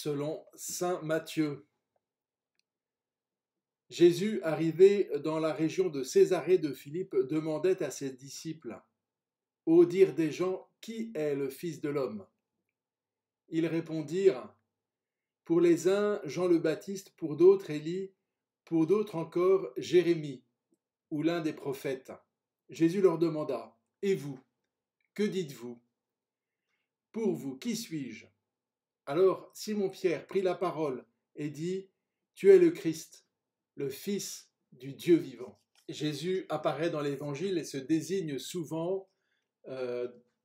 selon saint Matthieu. Jésus, arrivé dans la région de Césarée de Philippe, demandait à ses disciples: « Au dire des gens, qui est le Fils de l'homme ?» Ils répondirent: « Pour les uns, Jean le Baptiste, pour d'autres, Élie, pour d'autres encore, Jérémie, ou l'un des prophètes. » Jésus leur demanda: « Et vous, que dites-vous ? Pour vous, qui suis-je » Alors Simon-Pierre prit la parole et dit: « Tu es le Christ, le Fils du Dieu vivant. » Jésus apparaît dans l'Évangile et se désigne souvent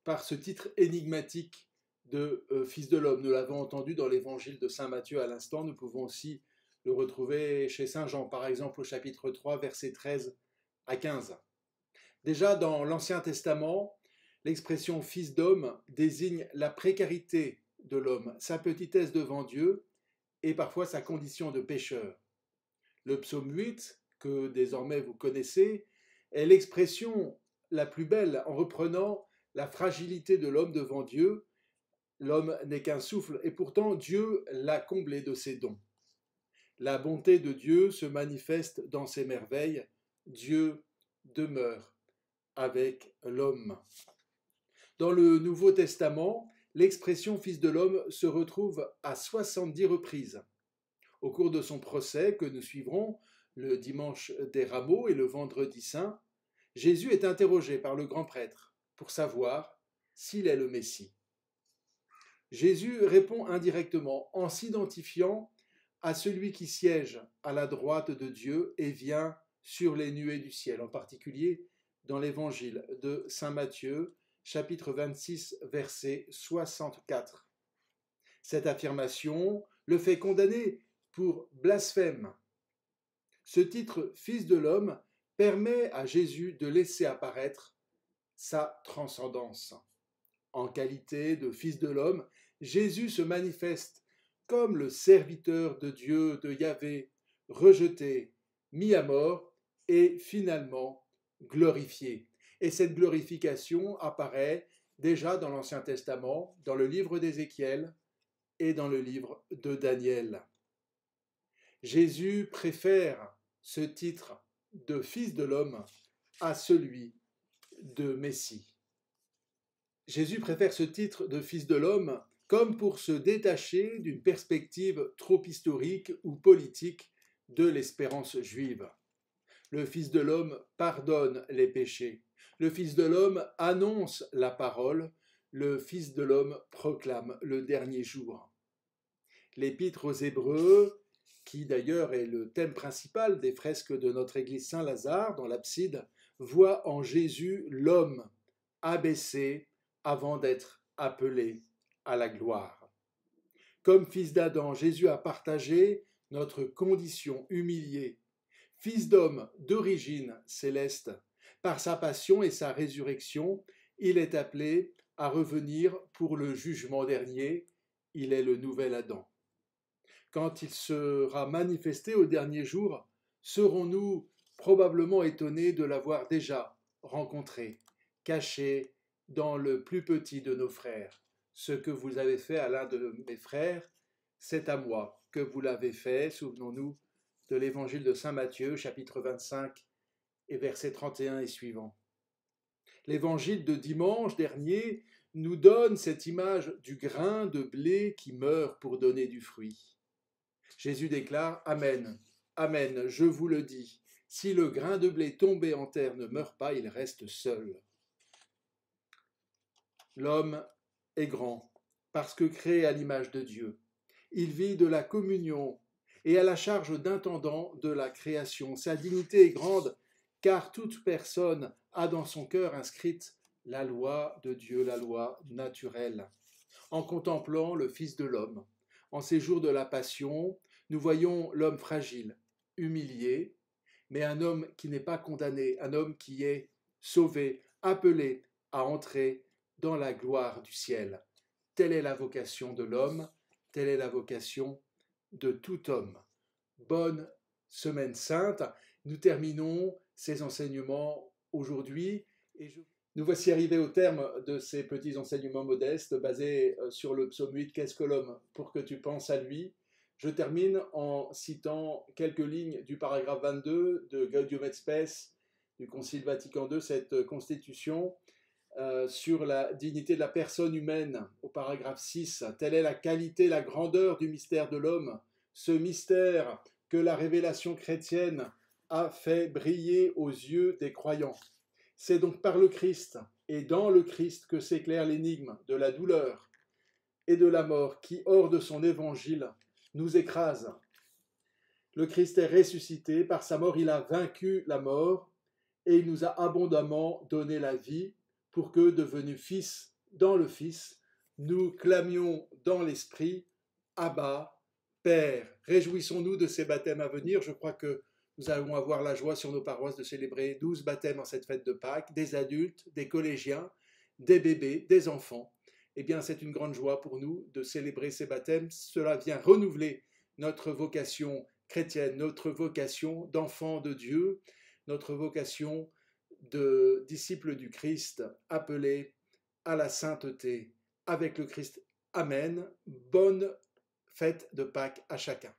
par ce titre énigmatique de Fils de l'homme. Nous l'avons entendu dans l'Évangile de saint Matthieu à l'instant, nous pouvons aussi le retrouver chez saint Jean, par exemple au chapitre 3, versets 13 à 15. Déjà dans l'Ancien Testament, l'expression « fils d'homme » désigne la précarité de l'homme, sa petitesse devant Dieu et parfois sa condition de pécheur. Le psaume 8, que désormais vous connaissez, est l'expression la plus belle en reprenant la fragilité de l'homme devant Dieu. L'homme n'est qu'un souffle et pourtant Dieu l'a comblé de ses dons. La bonté de Dieu se manifeste dans ses merveilles. Dieu demeure avec l'homme. Dans le Nouveau Testament, l'expression « Fils de l'homme » se retrouve à 70 reprises. Au cours de son procès, que nous suivrons le dimanche des Rameaux et le vendredi saint, Jésus est interrogé par le grand prêtre pour savoir s'il est le Messie. Jésus répond indirectement en s'identifiant à celui qui siège à la droite de Dieu et vient sur les nuées du ciel, en particulier dans l'évangile de saint Matthieu, chapitre 26, verset 64. Cette affirmation le fait condamner pour blasphème. Ce titre « Fils de l'homme » permet à Jésus de laisser apparaître sa transcendance. En qualité de Fils de l'homme, Jésus se manifeste comme le serviteur de Dieu, de Yahvé, rejeté, mis à mort et finalement glorifié. Et cette glorification apparaît déjà dans l'Ancien Testament, dans le livre d'Ézéchiel et dans le livre de Daniel. Jésus préfère ce titre de Fils de l'homme à celui de Messie. Jésus préfère ce titre de Fils de l'homme comme pour se détacher d'une perspective trop historique ou politique de l'espérance juive. Le Fils de l'homme pardonne les péchés. Le Fils de l'homme annonce la parole. Le Fils de l'homme proclame le dernier jour. L'Épître aux Hébreux, qui d'ailleurs est le thème principal des fresques de notre église Saint-Lazare dans l'abside, voit en Jésus l'homme abaissé avant d'être appelé à la gloire. Comme fils d'Adam, Jésus a partagé notre condition humiliée. Fils d'homme d'origine céleste, par sa passion et sa résurrection, il est appelé à revenir pour le jugement dernier. Il est le nouvel Adam. Quand il sera manifesté au dernier jour, serons-nous probablement étonnés de l'avoir déjà rencontré, caché dans le plus petit de nos frères. Ce que vous avez fait à l'un de mes frères, c'est à moi que vous l'avez fait. Souvenons-nous de l'évangile de saint Matthieu, chapitre 25 et versets 31 et suivants. L'évangile de dimanche dernier nous donne cette image du grain de blé qui meurt pour donner du fruit. Jésus déclare « Amen, Amen, je vous le dis, si le grain de blé tombé en terre ne meurt pas, il reste seul. » L'homme est grand parce que créé à l'image de Dieu. Il vit de la communion et à la charge d'intendant de la création. Sa dignité est grande car toute personne a dans son cœur inscrite la loi de Dieu, la loi naturelle. En contemplant le Fils de l'homme, en ces jours de la Passion, nous voyons l'homme fragile, humilié, mais un homme qui n'est pas condamné, un homme qui est sauvé, appelé à entrer dans la gloire du ciel. Telle est la vocation de l'homme, telle est la vocation de tout homme. Bonne semaine sainte. Nous terminons ces enseignements aujourd'hui et Nous voici arrivés au terme de ces petits enseignements modestes basés sur le psaume 8, qu'est-ce que l'homme pour que tu penses à lui. Je termine en citant quelques lignes du paragraphe 22 de Gaudium et Spes du Concile Vatican II, cette constitution sur la dignité de la personne humaine, au paragraphe 6. Telle est la qualité, la grandeur du mystère de l'homme, ce mystère que la révélation chrétienne a fait briller aux yeux des croyants. C'est donc par le Christ et dans le Christ que s'éclaire l'énigme de la douleur et de la mort qui, hors de son évangile, nous écrase. Le Christ est ressuscité, par sa mort il a vaincu la mort et il nous a abondamment donné la vie pour que, devenus fils dans le Fils, nous clamions dans l'Esprit, Abba, Père. Réjouissons-nous de ces baptêmes à venir. Je crois que nous allons avoir la joie sur nos paroisses de célébrer 12 baptêmes en cette fête de Pâques, des adultes, des collégiens, des bébés, des enfants. Eh bien, c'est une grande joie pour nous de célébrer ces baptêmes. Cela vient renouveler notre vocation chrétienne, notre vocation d'enfant de Dieu, notre vocation de disciples du Christ appelés à la sainteté avec le Christ. Amen. Bonne fête de Pâques à chacun.